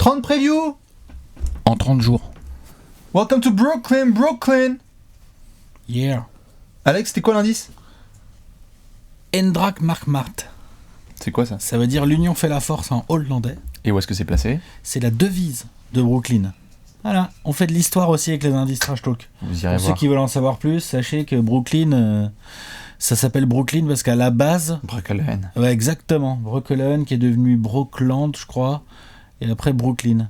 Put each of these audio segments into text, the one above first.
30 previews En 30 jours. Welcome to Brooklyn. Yeah. Alex, c'était quoi l'indice? Endrak Markmart. C'est quoi ça? Ça veut dire l'union fait la force en hollandais. Et où est-ce que c'est placé? C'est la devise de Brooklyn. Voilà, on fait de l'histoire aussi avec les indices Trash Talk. Vous irez Pour voir. ceux qui veulent en savoir plus, sachez que Brooklyn, ça s'appelle Brooklyn parce qu'à la base... Brooklyn. Ouais, exactement. Brooklyn qui est devenu Brookland, je crois. Et après Brooklyn.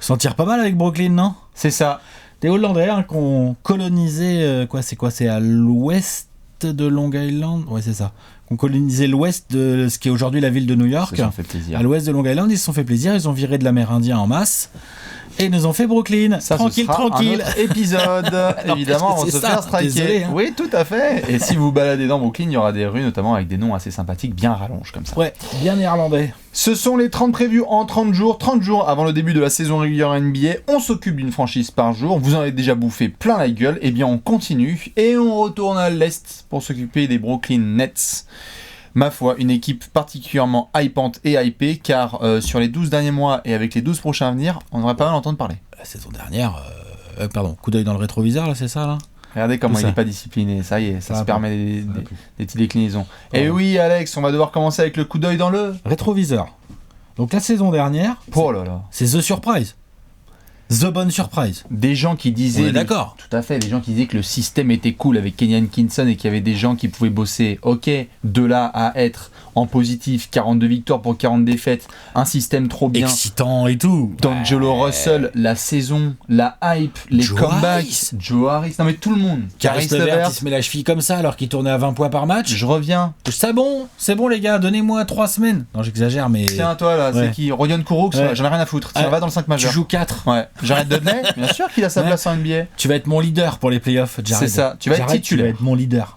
S'en tire pas mal avec Brooklyn, non? C'est ça. Des Hollandais qui ont colonisé... C'est à l'ouest de Long Island? Ouais, c'est ça. Qui ont colonisé l'ouest de ce qui est aujourd'hui la ville de New York. Ça fait plaisir. À l'ouest de Long Island, ils se sont fait plaisir. Ils ont viré de l'Amérindien en masse. Et ils nous ont fait Brooklyn. Ça, tranquille, ce sera tranquille. un autre épisode. Évidemment, on va c'est se ça, faire striker. désolé, hein. Oui, tout à fait. Et si vous baladez dans Brooklyn, il y aura des rues notamment avec des noms assez sympathiques, bien rallonges comme ça. Ouais, bien néerlandais. Ce sont les 30 previews en 30 jours. 30 jours avant le début de la saison régulière NBA. On s'occupe d'une franchise par jour. Vous en avez déjà bouffé plein la gueule. Eh bien, on continue et on retourne à l'Est pour s'occuper des Brooklyn Nets. Ma foi, une équipe particulièrement hypante et hypée, car sur les 12 derniers mois et avec les 12 prochains à venir, on aurait pas mal entendre parler. La saison dernière, coup d'œil dans le rétroviseur, là, c'est ça, là? Regardez comment Tout il ça. n'est pas discipliné, ça y est, ça Ah, se bon. permet des petites déclinaisons. Et Pardon. oui, Alex, on va devoir commencer avec le coup d'œil dans le... Rétroviseur. Donc la saison dernière, Oh là là. c'est The Surprise. The Bonne Surprise. Des gens qui disaient... On est d'accord. Tout à fait, des gens qui disaient que le système était cool avec Kenny Atkinson et qu'il y avait des gens qui pouvaient bosser. Ok, de là à être en positif, 42 victoires pour 40 défaites, un système trop bien. Excitant et tout. D'Angelo Russell, la saison, la hype, les Joe comebacks, Harris. Joe Harris, non mais tout le monde. Caris Levert, il se met la cheville comme ça alors qu'il tournait à 20 points par match. je reviens. C'est bon les gars, donnez-moi 3 semaines. Non, j'exagère, mais... Tiens, toi là, Ouais. c'est qui? Rodion Kuroc, Ouais. j'en ai rien à foutre. Tiens, Ouais. va dans le 5 Tu majeur. joues 4. Ouais, Jared Dudley, bien sûr qu'il a sa Ouais. place en NBA. Tu vas être mon leader pour les playoffs, Jared. C'est ça, tu vas être Jared, titulaire. Tu vas être mon leader.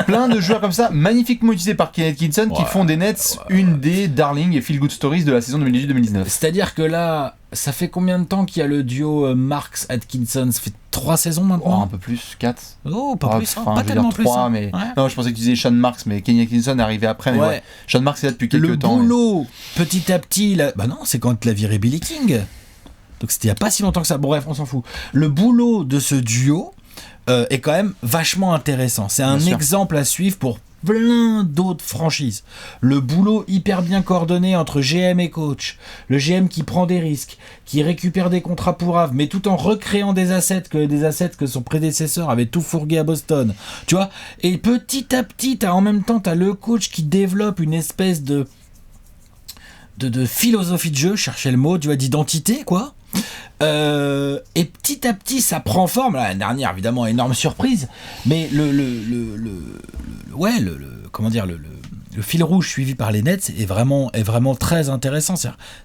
Plein de joueurs comme ça, magnifiquement utilisés par Kenny Atkinson, qui font des Nets une des darling et feel good stories de la saison 2018-2019. C'est-à-dire que là, ça fait combien de temps qu'il y a le duo Marks-Atkinson? Ça fait 3 saisons maintenant? Un peu plus, 4. Oh, pas plus, hein, pas je veux tellement dire plus. 3, hein. mais... Ouais. Non, je pensais que tu disais Sean Marks, mais Kenny Atkinson est arrivé après. Mais Ouais. ouais. Sean Marks est là depuis quelques Le temps. boulot, petit à petit, bah non, c'est quand il a viré Billy King. Donc c'était il n'y a pas si longtemps que ça. Bon, bref, on s'en fout. Le boulot de ce duo est quand même vachement intéressant. C'est un Bien sûr. exemple à suivre pour plein d'autres franchises. Le boulot hyper bien coordonné entre GM et coach. Le GM qui prend des risques, qui récupère des contrats pourraves, mais tout en recréant des assets que son prédécesseur avait tout fourgué à Boston. Tu vois? Et petit à petit, en même temps, t'as le coach qui développe une espèce de philosophie de jeu, chercher le mot, tu vois, d'identité, quoi. Et petit à petit, ça prend forme. L'année dernière, évidemment, énorme surprise, mais le fil rouge suivi par les Nets est vraiment très intéressant.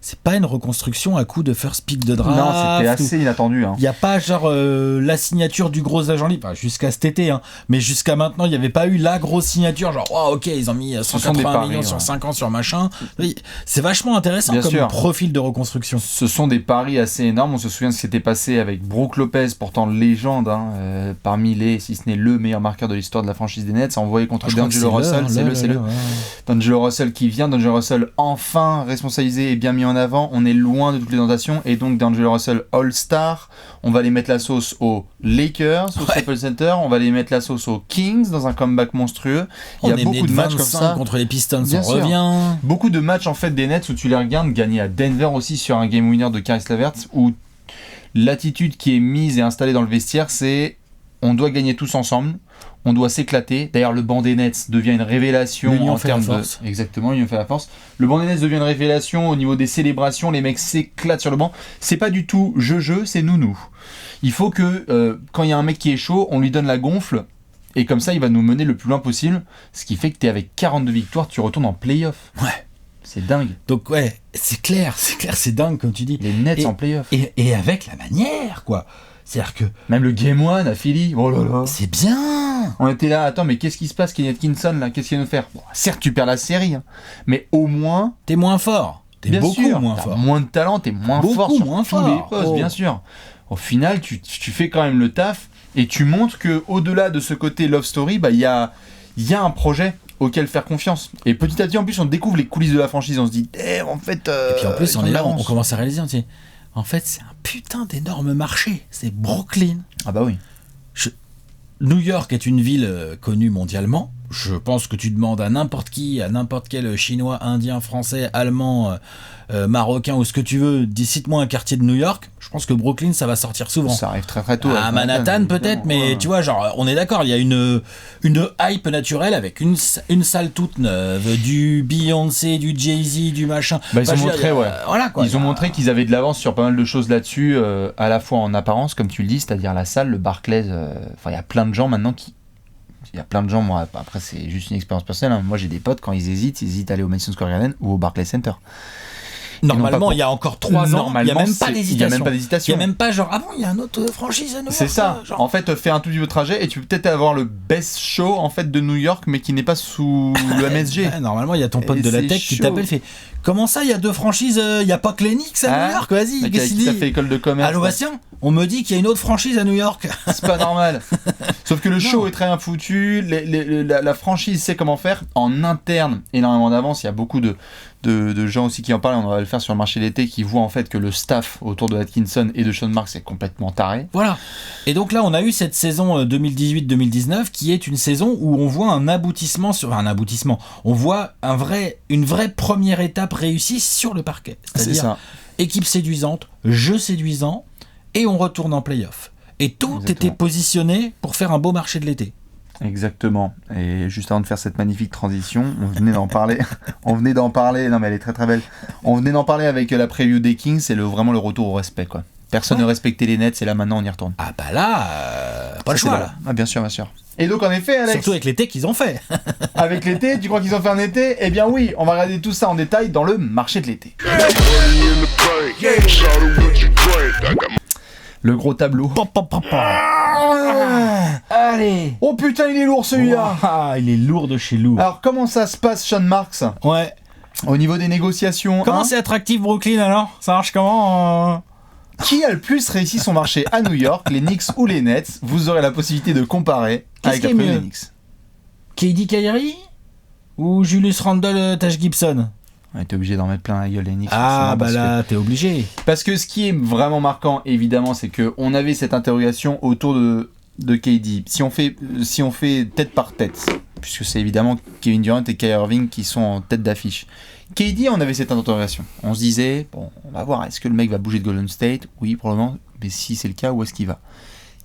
C'est pas une reconstruction à coup de first pick de draft. Non, c'était assez inattendu. Hein. Il n'y a pas genre la signature du gros agent libre, enfin, jusqu'à cet été, hein, mais jusqu'à maintenant, il n'y avait pas eu la grosse signature, genre oh, ok, ils ont mis 180 millions sur 5 ans sur machin. Oui, c'est vachement intéressant Bien comme sûr. profil de reconstruction. Ce sont des paris assez énormes. On se souvient de ce qui s'était passé avec Brook Lopez, pourtant légende, parmi les, si ce n'est le meilleur marqueur de l'histoire de la franchise des Nets, envoyé contre D'Angelo Russell. C'est le. Ouais. D'Angelo Russell qui vient, D'Angelo Russell enfin responsabilisé et bien mis en avant. On est loin de toutes les tentations et donc D'Angelo Russell All-Star. On va aller mettre la sauce aux Lakers, au Staples Center. On va aller mettre la sauce aux Kings dans un comeback monstrueux. Il y a beaucoup de matchs comme ça. Contre les Pistons, Bien on sûr. revient. Beaucoup de matchs en fait des Nets où tu les regardes gagner à Denver aussi sur un game winner de Caris Levert où l'attitude qui est mise et installée dans le vestiaire c'est on doit gagner tous ensemble, on doit s'éclater. D'ailleurs le banc des Nets devient une révélation L'union en fait la termes de... force. Exactement, l'union fait la force. Le banc des Nets devient une révélation au niveau des célébrations, les mecs s'éclatent sur le banc. C'est pas du tout je, c'est nous. Il faut que quand il y a un mec qui est chaud, on lui donne la gonfle. Et comme ça, il va nous mener le plus loin possible. Ce qui fait que t'es avec 42 victoires, tu retournes en play-off. Ouais. C'est dingue. Donc ouais, c'est clair, c'est dingue comme tu dis. Les Nets Et- en play-off. Et avec la manière, quoi. C'est-à-dire que Même le Game 1 à Philly. Oh là là. c'est bien. On était là, attends, mais qu'est-ce qui se passe, Kenny Atkinson, là? Qu'est-ce qu'il vient de faire? Bon, certes, tu perds la série, hein, mais au moins, T'es moins fort. T'es bien beaucoup sûr, moins t'as fort. moins de talent, t'es moins Beaucoup fort sur moins tous fort. les postes, Oh. bien sûr. Au final, tu fais quand même le taf et tu montres que au-delà de ce côté love story, bah il y a un projet auquel faire confiance. Et petit à petit, en plus, on découvre les coulisses de la franchise. On se dit, en fait. Et puis en plus, ils on ont est de là, on l'avance. commence à réaliser, on dit, en fait, c'est un putain d'énorme marché. C'est Brooklyn. Ah bah oui. New York est une ville connue mondialement. Je pense que tu demandes à n'importe qui, à n'importe quel Chinois, Indien, Français, Allemand, Marocain ou ce que tu veux, cite-moi un quartier de New York. Je pense que Brooklyn, ça va sortir souvent. Ça arrive très très tôt. À Manhattan peut-être, mais tu vois, genre, on est d'accord, il y a une hype naturelle avec une salle toute neuve, du Beyoncé, du Jay-Z, du machin. Bah, ils ont je veux montré, dire, ouais. Voilà, quoi. Ils ont montré qu'ils avaient de l'avance sur pas mal de choses là-dessus, à la fois en apparence, comme tu le dis, c'est-à-dire la salle, le Barclays. Enfin, il y a plein de gens maintenant qui. Il y a plein de gens, moi, après c'est juste une expérience personnelle. Hein. Moi j'ai des potes, quand ils hésitent à aller au Madison Square Garden ou au Barclays Center. Normalement, il y a encore 3 ans, il n'y a même pas d'hésitation. Il n'y a même pas d'hésitation. Il n'y a même pas genre, ah bon, il y a un autre franchise à New York. C'est ça. Genre. En fait, fais un tout petit peu de trajet et tu peux peut-être avoir le best show en fait de New York, mais qui n'est pas sous le MSG. Ouais, normalement, il y a ton pote de la c'est tech qui chaud. t'appelle, fait comment ça, il y a 2 franchises, il n'y a pas que les Knicks à New York, vas-y, Mec, qu'est-ce qui qu'il t'a dit fait école de commerce. Allô Bastien, on me dit qu'il y a une autre franchise à New York. C'est pas normal. Sauf que le show est très bien foutu, la franchise sait comment faire. En interne, énormément d'avance, il y a beaucoup de gens aussi qui en parlent, on va le faire sur le marché d'été, qui voient en fait que le staff autour de Atkinson et de Sean Marks est complètement taré. Voilà. Et donc là, on a eu cette saison 2018-2019 qui est une saison où on voit un aboutissement on voit une vraie première étape réussie sur le parquet. C'est C'est-à-dire ça. équipe séduisante, jeu séduisant, et on retourne en play-off. Et tout Exactement. était positionné pour faire un beau marché de l'été. Exactement. Et juste avant de faire cette magnifique transition, on venait d'en parler. Non mais elle est très très belle. On venait d'en parler avec la preview des Kings, c'est vraiment le retour au respect quoi. Personne ne respectait les Nets et là maintenant on y retourne. Ah bah là, pas le Ça, c'est choix là. là. Ah bien sûr, bien sûr. Et donc en effet Alex, Surtout avec l'été qu'ils ont fait. avec l'été, tu crois qu'ils ont fait un été? Eh bien oui, on va regarder tout ça en détail dans le marché de l'été. Le gros tableau. Allez. Oh putain il est lourd celui-là. Ah, il est lourd de chez lourd. Alors comment ça se passe Sean Marks Ouais. au niveau des négociations Comment hein c'est attractif Brooklyn alors? Ça marche comment Qui a le plus réussi son marché à New York, les Knicks ou les Nets? Vous aurez la possibilité de comparer Qu'est-ce avec qui la est preview mieux des Knicks. KD Kyrie ou Julius Randle Taj Gibson? On était obligé d'en mettre plein la gueule les Knicks. Ah forcément, bah parce là t'es obligé. parce que ce qui est vraiment marquant évidemment c'est que on avait cette interrogation autour de KD. Si on fait tête par tête, puisque c'est évidemment Kevin Durant et Kyrie Irving qui sont en tête d'affiche. KD, on avait cette interrogation. On se disait, bon, on va voir, est-ce que le mec va bouger de Golden State? Oui, probablement, mais si c'est le cas, où est-ce qu'il va?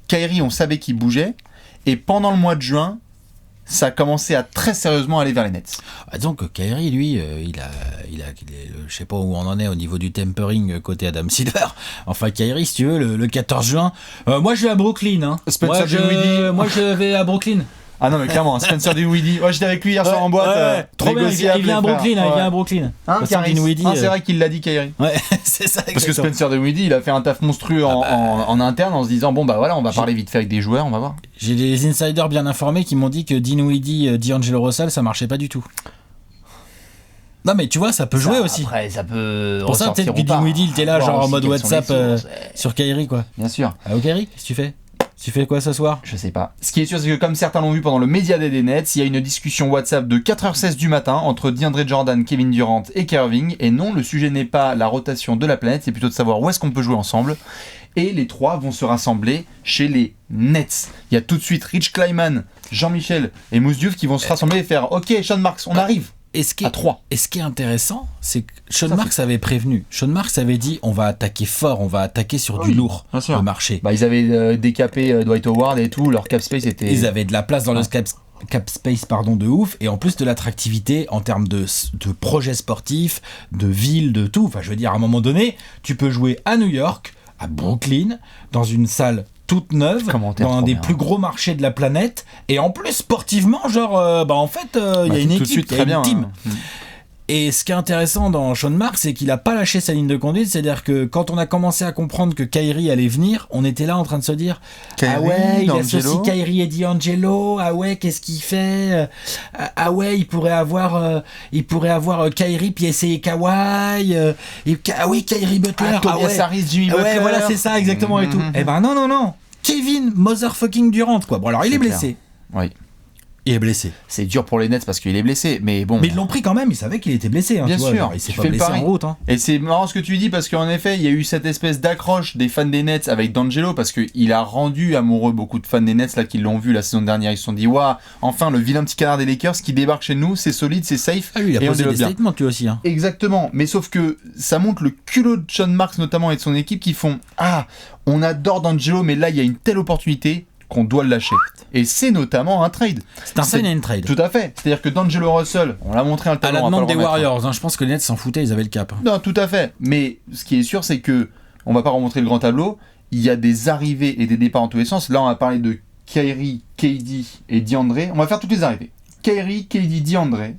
Kyrie, on savait qu'il bougeait, et pendant le mois de juin, ça a commencé à très sérieusement aller vers les Nets. Ah, disons que Kyrie lui je sais pas où on en est au niveau du tempering côté Adam Silver. Enfin Kyrie si tu veux le 14 juin. Moi je vais à Brooklyn hein. Spencer Dinwiddie. Moi je vais à Brooklyn. Ah non, mais clairement, Spencer Dinwiddie. Ouais, j'étais avec lui hier soir en boîte. Trop bien, il vient à Brooklyn, il vient à Brooklyn. Hein, Spencer Kyrie. Dinwiddie, C'est vrai qu'il l'a dit, Kyrie. Ouais, c'est ça. Parce que exactement. Spencer Dinwiddie, il a fait un taf monstrueux en interne en se disant bon bah voilà, on va parler vite fait avec des joueurs, on va voir. J'ai des insiders bien informés qui m'ont dit que Dinwiddie, D'Angelo Russell, ça marchait pas du tout. Non mais tu vois, ça peut jouer aussi. Après, ça peut. Pour ça peut-être que Dinwiddie, il était là genre en mode WhatsApp sur Kyrie quoi. Bien sûr. Ah Kyrie, qu'est-ce que tu fais? Tu fais quoi ce soir? Je sais pas. Ce qui est sûr, c'est que comme certains l'ont vu pendant le Media Day des Nets, il y a une discussion WhatsApp de 4h16 du matin entre DeAndre Jordan, Kevin Durant et Kyrie Irving. Et non, le sujet n'est pas la rotation de la planète, c'est plutôt de savoir où est-ce qu'on peut jouer ensemble. Et les trois vont se rassembler chez les Nets. Il y a tout de suite Rich Kleiman, Jean-Michel et Mousse Diouf qui vont se rassembler et faire OK, Sean Marks, on arrive. À 3. Et ce qui est intéressant, c'est que Sean Marks avait prévenu. Sean Marks avait dit on va attaquer fort, on va attaquer sur du lourd, bien sûr. le marché. Bah, ils avaient décapé Dwight Howard et tout, leur cap space était. Ils avaient de la place dans le cap space de ouf, et en plus de l'attractivité en termes de projets sportifs, de ville, de tout. Enfin, je veux dire, à un moment donné, tu peux jouer à New York, à Brooklyn, dans une salle toute neuve, dans un des plus gros marchés de la planète, et en plus sportivement, genre, en fait, il y a une équipe, il y a une team. Et ce qui est intéressant dans Sean Marks, c'est qu'il a pas lâché sa ligne de conduite, c'est-à-dire que quand on a commencé à comprendre que Kyrie allait venir, on était là en train de se dire Kyrie, ah ouais, il D'Angelo. associe Kyrie et D'Angelo, ah ouais, qu'est-ce qu'il fait, ah ouais, il pourrait avoir Kyrie puis essayer Kawhi, ah oui, Kyrie Butler, Tobias Harris, Jimmy Butler. ouais, voilà, c'est ça exactement et tout. Eh ben non, Kevin motherfucking Durant quoi. Bon alors il est blessé. Oui. Il est blessé. C'est dur pour les Nets parce qu'il est blessé, mais bon. Mais ils l'ont pris quand même, ils savaient qu'il était blessé. Hein, Bien tu vois, sûr, genre, il s'est tu pas fais le blessé pari. en route. Hein. Et c'est marrant ce que tu dis parce qu'en effet, il y a eu cette espèce d'accroche des fans des Nets avec D'Angelo parce qu'il a rendu amoureux beaucoup de fans des Nets là qui l'ont vu la saison dernière. Ils se sont dit, waouh, enfin le vilain petit canard des Lakers qui débarque chez nous, c'est solide, c'est safe. Ah, lui, il a et on posé développe des bien. statements lui aussi. Hein. Exactement, mais sauf que ça montre le culot de Sean Marks notamment et de son équipe qui font ah, on adore D'Angelo, mais là il y a une telle opportunité qu'on doit le lâcher. Et c'est notamment un trade. C'est un sign and trade. Tout à fait. C'est-à-dire que D'Angelo Russell, on l'a montré un À la demande des Warriors, hein, je pense que les Nets s'en foutaient, ils avaient le cap. Non, tout à fait. Mais ce qui est sûr, c'est que on va pas remontrer le grand tableau. Il y a des arrivées et des départs en tous les sens. Là, on va parler de Kyrie, KD et DeAndre. On va faire toutes les arrivées. Kyrie, KD, DeAndre.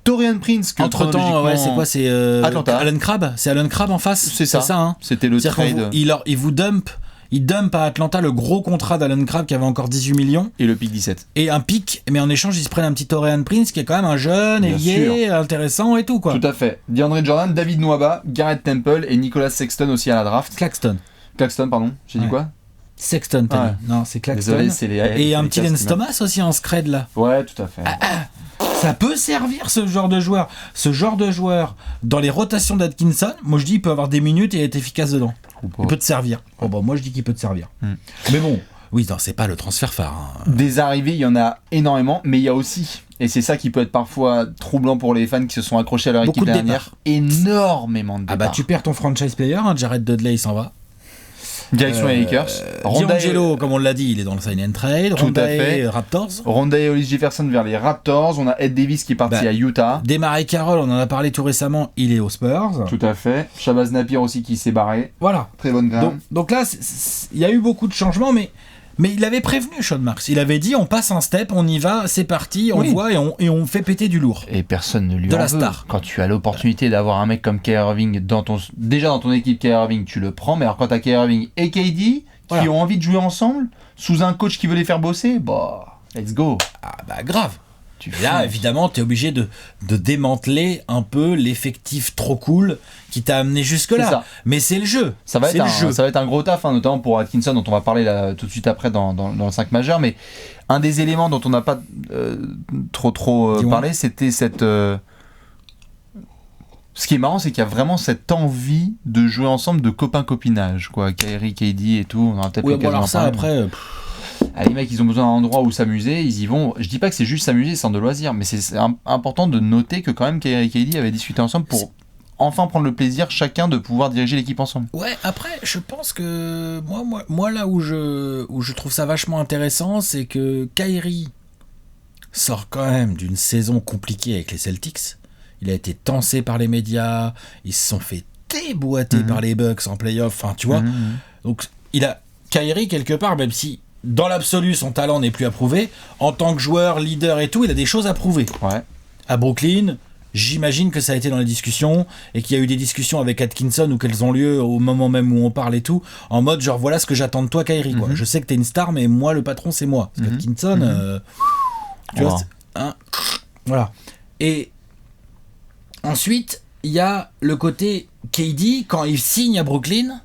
Taurean Prince, que Entre-temps, ouais, c'est quoi? C'est Atlanta. Alan Crabb? C'est Alan Crabb en face? C'est ça. Hein. C'était le C'est-à-dire trade. il vous dump. Il dump à Atlanta le gros contrat d'Alan Crabb qui avait encore 18 millions. Et le pick 17. Et un pic, mais en échange, ils se prennent un petit Taurean Prince qui est quand même un jeune, Bien ailier, intéressant et tout, quoi. Tout à fait. DeAndre Jordan, David Nwaba, Garrett Temple et Nicolas Sexton aussi à la draft. Claxton, Pardon. J'ai dit quoi? Sexton, t'as Ouais. dit. Non, c'est Claxton. Désolé, c'est les. Et un les petit Cavs Lance qui Thomas aussi en scred là. Ouais, tout à fait. Ça peut servir ce genre de joueur. Ce genre de joueur dans les rotations d'Atkinson, moi je dis il peut avoir des minutes et être efficace dedans. Il peut te servir. Oh, bah, moi je dis qu'il peut te servir. Mais bon, oui, non, c'est pas le transfert phare. Hein. Des arrivées, il y en a énormément, mais il y a aussi, et c'est ça qui peut être parfois troublant pour les fans qui se sont accrochés à leur Beaucoup équipe de dernière, énormément de Ah départs. bah tu perds ton franchise player, hein, Jared Dudley il s'en va. Direction les Lakers. D'Angelo, comme on l'a dit, il est dans le sign and trade. Tout Ronda à fait. Raptors. Ronda et Hollis Jefferson vers les Raptors. On a Ed Davis qui est parti à Utah. Desmarais Carroll, on en a parlé tout récemment, il est aux Spurs. Tout à fait. Shabazz Napier aussi qui s'est barré. Voilà. Très bonne graine. Donc là, il y a eu beaucoup de changements, mais il avait prévenu Sean Marks. Il avait dit on passe un step, on y va, c'est parti, on voit et on fait péter du lourd. Et personne ne lui De en la veut. star. Quand tu as l'opportunité d'avoir un mec comme Kyrie Irving déjà dans ton équipe, Kyrie Irving, tu le prends. Mais alors quand t'as Kyrie Irving et KD qui ont envie de jouer ensemble sous un coach qui veut les faire bosser, bah let's go. Ah bah grave. Et là, évidemment, t'es obligé de démanteler un peu l'effectif trop cool qui t'a amené jusque-là. Mais c'est le jeu. Ça va être un gros taf, hein, notamment pour Atkinson, dont on va parler là, tout de suite après dans le 5 majeur. Mais un des éléments dont on n'a pas trop parlé, c'était cette... Ce qui est marrant, c'est qu'il y a vraiment cette envie de jouer ensemble, de copain-copinage, quoi. Kyrie, KD et tout. On aura peut-être l'occasion d'en parler. Après... Les mecs, ils ont besoin d'un endroit où s'amuser, ils y vont. Je dis pas que c'est juste s'amuser sans de loisirs, mais c'est important de noter que quand même Kyrie et KD avaient discuté ensemble pour enfin prendre le plaisir chacun de pouvoir diriger l'équipe ensemble. Ouais, après, je pense que moi là où je trouve ça vachement intéressant, c'est que Kyrie sort quand même d'une saison compliquée avec les Celtics. Il a été tancé par les médias, ils se sont fait déboîter par les Bucks en playoff, enfin tu vois. Donc il a Kyrie quelque part, même si dans l'absolu son talent n'est plus à prouver, en tant que joueur, leader et tout, il a des choses à prouver. Ouais. À Brooklyn, j'imagine que ça a été dans les discussions et qu'il y a eu des discussions avec Atkinson ou qu'elles ont lieu au moment même où on parle et tout, en mode genre voilà ce que j'attends de toi Kyrie, quoi. Je sais que t'es une star mais moi le patron c'est moi. Parce qu'Atkinson, tu vois, voilà. Et ensuite, il y a le côté KD, quand il signe à Brooklyn,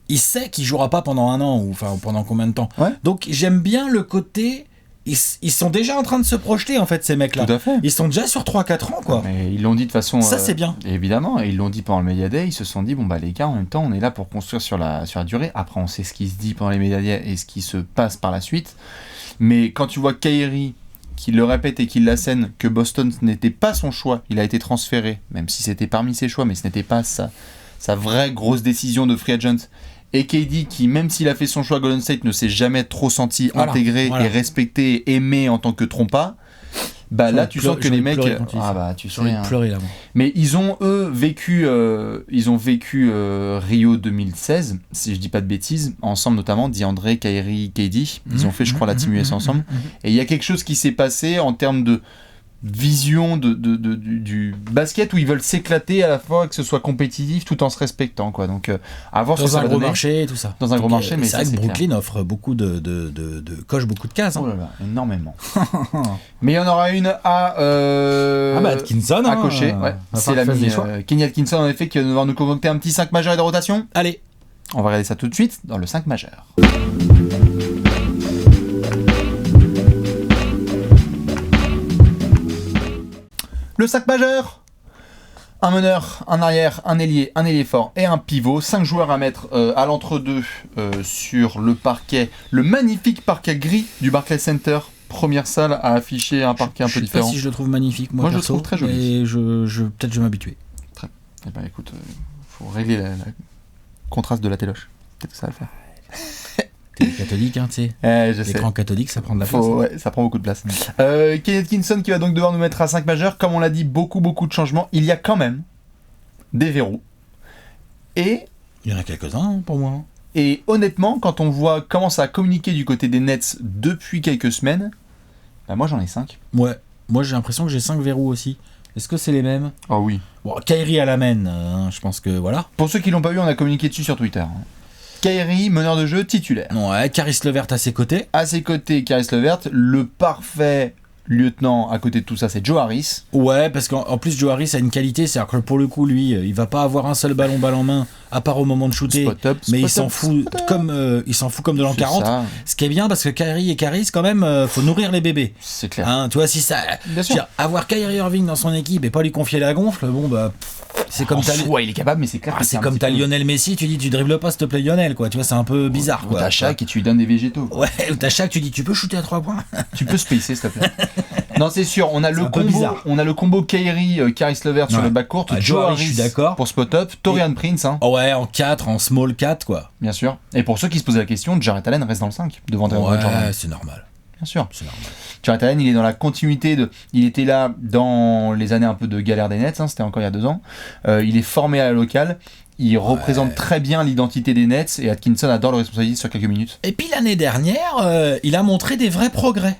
il sait qu'il jouera pas pendant un an, ou enfin pendant combien de temps. Ouais. Donc j'aime bien le côté... Ils sont déjà en train de se projeter, en fait, ces mecs-là. Tout à fait. Ils sont déjà sur 3-4 ans, quoi. Mais ils l'ont dit de façon... Ça, c'est bien. Évidemment, et ils l'ont dit pendant le Media Day, ils se sont dit, bon bah les gars, en même temps, on est là pour construire sur la durée. Après, on sait ce qui se dit pendant les Media Day et ce qui se passe par la suite. Mais quand tu vois Kyrie qui le répète et qui l'assène que Boston ce n'était pas son choix, il a été transféré, même si c'était parmi ses choix, mais ce n'était pas sa vraie grosse décision de free agent. Et KD qui, même s'il a fait son choix à Golden State, ne s'est jamais trop senti intégré et respecté, aimé en tant que trompa. Bah là, tu sens que les mecs, tu sais, hein. Pleurer là. Mais ils ont vécu Rio 2016, si je dis pas de bêtises, ensemble notamment, DeAndre, Kyrie, KD. Ils ont fait, je crois, la Team US ensemble. Et il y a quelque chose qui s'est passé en termes de vision du basket où ils veulent s'éclater à la fois, que ce soit compétitif tout en se respectant, quoi. Donc à voir ce que ça va donner. Dans un gros marché et tout ça. Dans un gros marché, mais c'est ça, vrai que c'est Brooklyn clair. offre beaucoup coche beaucoup de cases. Hein. Oh là là, énormément. Mais il y en aura une à Atkinson à cocher. Ouais. C'est l'ami Kenny Atkinson en effet qui va devoir nous concocter un petit 5 majeur et de rotation. Allez, on va regarder ça tout de suite dans le 5 majeur. Le 5 majeur. Un meneur, un arrière, un ailier fort et un pivot. 5 joueurs à mettre à l'entre-deux sur le parquet. Le magnifique parquet gris du Barclays Center. Première salle à afficher un parquet un peu différent. Je sais pas si je le trouve magnifique, moi je le perso, trouve très joli. Et peut-être je vais m'habituer. Très. Eh ben écoute, faut régler le contraste de la téloche. Peut-être que ça va le faire. T'es catholique, hein, tu sais. Je sais. L'écran catholique, ça prend de la place. Ouais, ça prend beaucoup de place. Kenny Atkinson qui va donc devoir nous mettre à 5 majeurs. Comme on l'a dit, beaucoup de changements. Il y a quand même des verrous. Et il y en a quelques-uns hein, pour moi. Et honnêtement, quand on voit comment ça a communiqué du côté des Nets depuis quelques semaines, bah moi j'en ai 5. Ouais, moi j'ai l'impression que j'ai 5 verrous aussi. Est-ce que c'est les mêmes ? Oh oui. Bon, Kyrie à la main, je pense que voilà. Pour ceux qui l'ont pas vu, on a communiqué dessus sur Twitter. Kyrie, meneur de jeu titulaire. Ouais, Caris Levert à ses côtés. À ses côtés, Caris Levert, le parfait lieutenant à côté de tout ça, c'est Joe Harris. Ouais, parce qu'en plus Joe Harris a une qualité, c'est-à-dire que pour le coup, lui, il va pas avoir un seul ballon balle en main, à part au moment de shooter, mais il s'en fout comme de l'an 40. Ça. Ce qui est bien, parce que Kyrie et Caris, quand même, faut nourrir les bébés. C'est clair. Hein, tu vois, si ça, avoir Kyrie Irving dans son équipe et pas lui confier la gonfle, bon bah. C'est comme il est capable, mais c'est clair. C'est comme t'as Lionel Messi, tu dis tu dribbles pas, s'il te plaît Lionel, quoi. Tu vois, c'est un peu bizarre. Ou t'as Shaq et tu lui donnes des végétaux. Ouais, ou t'as Shaq, tu dis tu peux shooter à 3 points. Tu peux spacer, s'il te plaît. Non, c'est sûr, on a le combo Kyrie, Caris Levert sur le backcourt, Joe Harris, je suis d'accord. Pour spot-up, Taurean Prince. Hein. Ouais, en 4, en small 4, quoi. Bien sûr. Et pour ceux qui se posaient la question, Jarrett Allen reste dans le 5, devant DeAndre Jordan. Ouais, c'est normal. Bien sûr. C'est normal. Jarrett Allen, il est dans la continuité il était là dans les années un peu de galère des Nets, hein, c'était encore il y a 2 ans. Il est formé à la locale. Il représente très bien l'identité des Nets et Atkinson adore le responsabiliser sur quelques minutes. Et puis l'année dernière, il a montré des vrais progrès.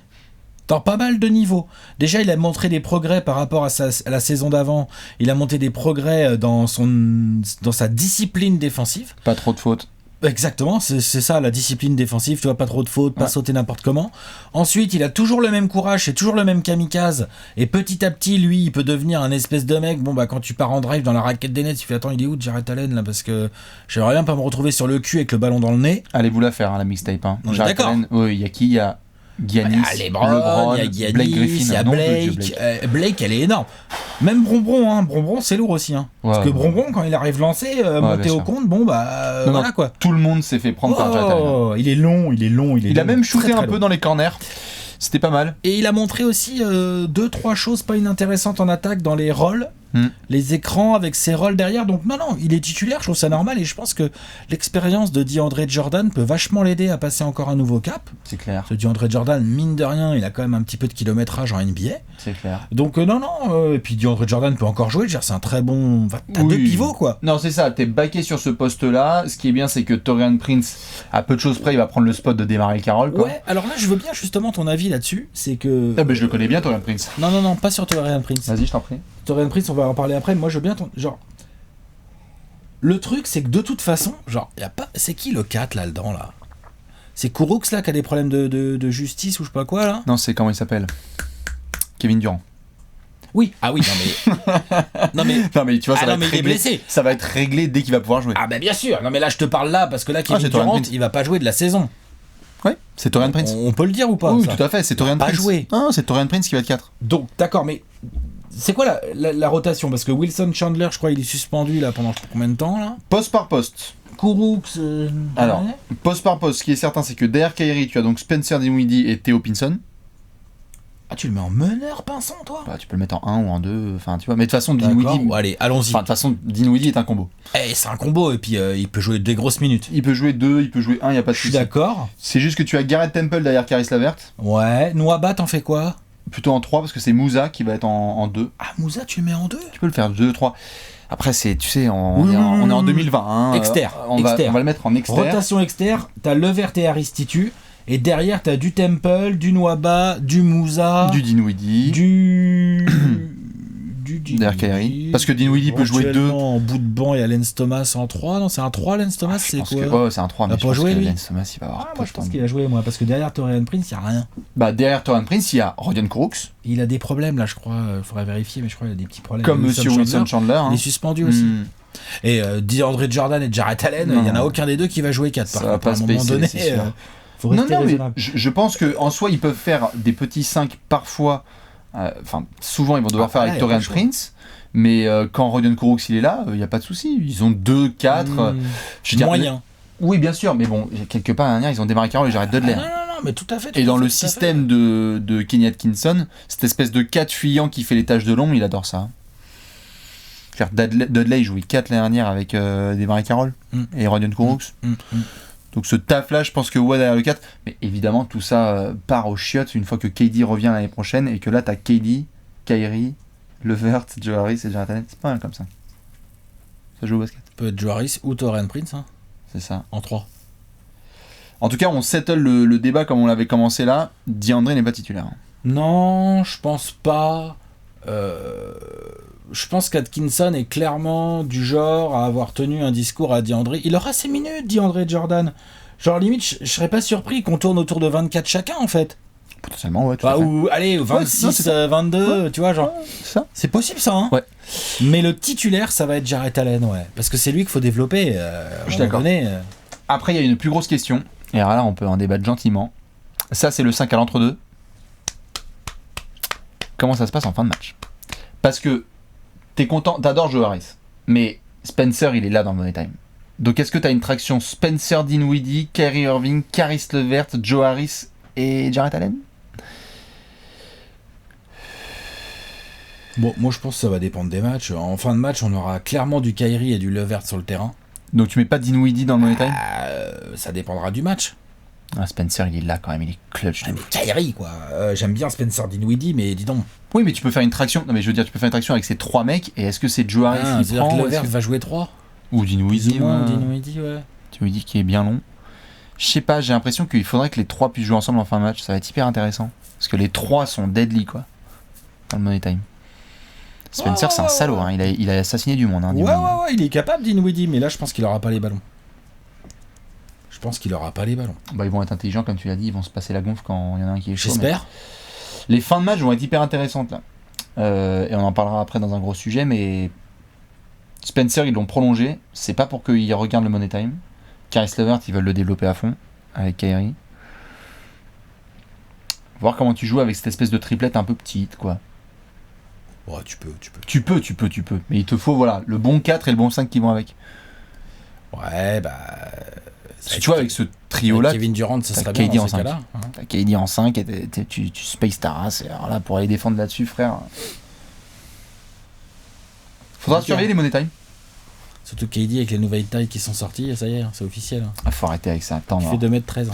Dans pas mal de niveaux. Déjà, il a montré des progrès par rapport à la saison d'avant. Il a montré des progrès dans sa discipline défensive. Pas trop de fautes. Exactement, c'est ça la discipline défensive, tu vois, pas trop de fautes, pas sauter n'importe comment. Ensuite, il a toujours le même courage, c'est toujours le même kamikaze, et petit à petit, lui, il peut devenir un espèce de mec, bon bah quand tu pars en drive dans la raquette des Nets, tu fais attends, il est où Jarrett Allen là, parce que j'aimerais bien pas me retrouver sur le cul avec le ballon dans le nez. Allez vous la faire, hein, la mixtape. Hein. D'accord. Allen, il y a qui ? Il y a Giannis, LeBron, il y a Giannis, Blake Griffin, il y a Blake. Blake, elle est énorme. Même Bronbron, hein. Bronbron, c'est lourd aussi. Hein. Parce que Bronbron, quand il arrive lancé, monté au compte, bon bah voilà quoi. Tout le monde s'est fait prendre par Jarrett Allen. Il est long. Il a même shooté un peu dans les corners. C'était pas mal. Et il a montré aussi 2-3 choses pas inintéressantes en attaque dans les rolls. Les écrans avec ses rolls derrière. Donc non, il est titulaire, je trouve ça normal. Et je pense que l'expérience de DeAndre Jordan peut vachement l'aider à passer encore un nouveau cap. C'est clair. Ce DeAndre Jordan, mine de rien, il a quand même un petit peu de kilométrage en NBA. C'est clair. Donc et puis DeAndre Jordan peut encore jouer. C'est un très bon... T'as 2 pivots, quoi. Non, c'est ça. T'es backé sur ce poste-là. Ce qui est bien, c'est que Taurean Prince, à peu de choses près, il va prendre le spot de DeMarre Carroll, quoi. Ouais, alors là, je veux bien justement ton avis là-dessus. C'est que... Ah ben je le connais bien, Taurean Prince. Non, pas sur Taurean Prince. Vas-y, je t'en prie. Taurean Prince, on va en parler après. Moi, je veux bien ton... Genre... Le truc, c'est que de toute façon, genre, y a pas... C'est qui le 4 là-dedans, là ? C'est Kourouks, là, qui a des problèmes de justice ou je sais pas quoi, là ? Non, c'est comment il s'appelle ? Kevin Durant. Oui. Ah oui, non mais tu vois, ça va être réglé. Ça va être réglé dès qu'il va pouvoir jouer. Ah bah bien sûr. Non mais là je te parle là parce que là Kevin Durant, il va pas jouer de la saison. Ouais, c'est Taurean Prince. On peut le dire ou pas ? Oui, tout à fait, c'est Taurean Prince. Pas jouer. Non, c'est Taurean Prince qui va être 4. Donc d'accord, mais c'est quoi la rotation ? Parce que Wilson Chandler, je crois, il est suspendu là pendant combien de temps là ? Poste par poste. Kourouks. Alors, poste par poste, ce qui est certain, c'est que derrière Kyrie, tu as donc Spencer Dinwiddie et Theo Pinson. Ah, tu le mets en meneur, Pinson, toi ? Bah, tu peux le mettre en 1 ou en 2, enfin, tu vois. Mais de toute façon, Dinwiddie... Bon, allez, allons-y. Enfin, de toute façon, Dinwiddie est un combo. C'est un combo, et puis il peut jouer des grosses minutes. Il peut jouer 2, il peut jouer 1, il n'y a pas de souci. Je suis d'accord. C'est juste que tu as Garrett Temple derrière Caris Levert. Ouais. Nwaba, t'en fais quoi ? Plutôt en 3, parce que c'est Moussa qui va être en 2. Ah, Moussa, tu le mets en 2 ? Tu peux le faire 2, 3. Après, c'est, tu sais, on est en 2020. Hein, exter. On va le mettre en exter. Rotation exter, t'as Levert et Aristitu. Et derrière, t'as du Temple, du Nwaba, du Moussa, du Dinwiddie, du derrière Kyrie. Parce que Dinwiddie peut jouer 2. En bout de banc, il y a Lance Thomas en 3. Non, c'est un 3, Lance Thomas, c'est quoi ? Ouais, c'est un 3, mais je pense que Lance Thomas, il va avoir moi, je pense qu'il a joué, moi, parce que derrière Taurean Prince, il n'y a rien. Bah, derrière Taurean Prince, il y a Rodion Kourouks. Il a des problèmes, là, je crois. Il faudrait vérifier, mais je crois qu'il a des petits problèmes. Comme Monsieur Wilson Chandler. Il est suspendu aussi. Et DeAndre Jordan et Jarrett Allen, il n'y en a aucun des deux qui va jouer 4. Ça va pas se baisser, c'est sûr. Non, mais je pense qu'en soi, ils peuvent faire des petits 5 parfois Enfin, souvent ils vont devoir faire avec ouais, Torian pas chaud. Prince, mais quand Rodion Kurucs il est là, il n'y a pas de souci. Ils ont 2, 4. Je veux dire, Moyen. Oui, bien sûr, mais bon, quelque part, l'année dernière, ils ont démarré Carroll et Jared Dudley. Non, mais tout à fait. Et dans le système de Kenny Atkinson, cette espèce de 4 fuyant qui fait les tâches de l'ombre, il adore ça. Dudley, il jouait 4 l'année dernière avec Desmarais Carroll et Rodion Kurucs. Donc ce taf-là, je pense que derrière le 4. Mais évidemment, tout ça part aux chiottes une fois que KD revient l'année prochaine et que là, t'as KD, Kyrie, Levert, Joe Harris et Jared Allen. C'est pas mal comme ça. Ça joue au basket. Peut être Joe Harris ou Torian Prince, hein, C'est ça. en 3. En tout cas, on settle le débat comme on l'avait commencé là. DeAndre n'est pas titulaire. Non, je pense pas. Je pense qu'Atkinson est clairement du genre à avoir tenu un discours à DeAndre. Il aura ses minutes, DeAndre Jordan. Genre, limite, je serais pas surpris qu'on tourne autour de 24 chacun, en fait. Potentiellement, ouais. Tout à fait. Ou, allez, 26, 22, tu vois, genre. Ça. C'est possible, ça, hein. Ouais. Mais le titulaire, ça va être Jarrett Allen, ouais. Parce que c'est lui qu'il faut développer. Je suis d'accord. Après, il y a une plus grosse question. Et alors là, on peut en débattre gentiment. Ça, c'est le 5 à l'entre-deux. Comment ça se passe en fin de match? Parce que t'es content, t'adores Joe Harris, mais Spencer, il est là dans le Money Time. Donc est-ce que t'as une traction Spencer Dinwiddie, Kyrie Irving, Caris LeVert, Joe Harris et Jarrett Allen? Bon, moi je pense que ça va dépendre des matchs. En fin de match, on aura clairement du Kyrie et du LeVert sur le terrain. Donc tu mets pas Dinwiddie dans le Money Time? Ça dépendra du match. Spencer, il est là quand même, il est clutch. Mais Kyrie, quoi. J'aime bien Spencer Dinwiddie, mais dis donc. Oui, mais tu peux faire une traction. Non, mais je veux dire, tu peux faire une traction avec ces 3 mecs. Et est-ce que c'est Joe Harris qui c'est-à-dire prend que ou LeVert est-ce que- va jouer 3. Ou Dinwiddie, ouais. Dinwiddie, ouais. Dinwiddie qui est bien long. Je sais pas, j'ai l'impression qu'il faudrait que les 3 puissent jouer ensemble en fin de match. Ça va être hyper intéressant. Parce que les 3 sont deadly, quoi. Dans le Money Time. Spencer, c'est un salaud, hein. Il a assassiné du monde. Hein, Ouais, il est capable, Dinwiddie, mais là, je pense qu'il aura pas les ballons. Bah, ils vont être intelligents, comme tu l'as dit. Ils vont se passer la gonfle quand il y en a un qui est chaud. J'espère. Mais les fins de match vont être hyper intéressantes, là. Et on en parlera après dans un gros sujet, mais Spencer, ils l'ont prolongé. C'est pas pour qu'il regarde le Money Time. Caris LeVert, ils veulent le développer à fond avec Kyrie. Voir comment tu joues avec cette espèce de triplette un peu petite, quoi. Ouais, tu peux. Tu peux. Mais il te faut, voilà, le bon 4 et le bon 5 qui vont avec. Ouais, bah. Parce que tu vois, avec ce trio-là, Kevin Durant, ça t'as serait KD bien en dans ces 5. cas-là. Hein. t'as KD en 5 et tu space ta race. Et alors là, pour aller défendre là-dessus, frère. Faudra surveiller les Money Time. Surtout KD avec les nouvelles tailles qui sont sorties, ça y est, c'est officiel. Hein. Ah, faut arrêter avec ça. Attends, Il fait 2m13.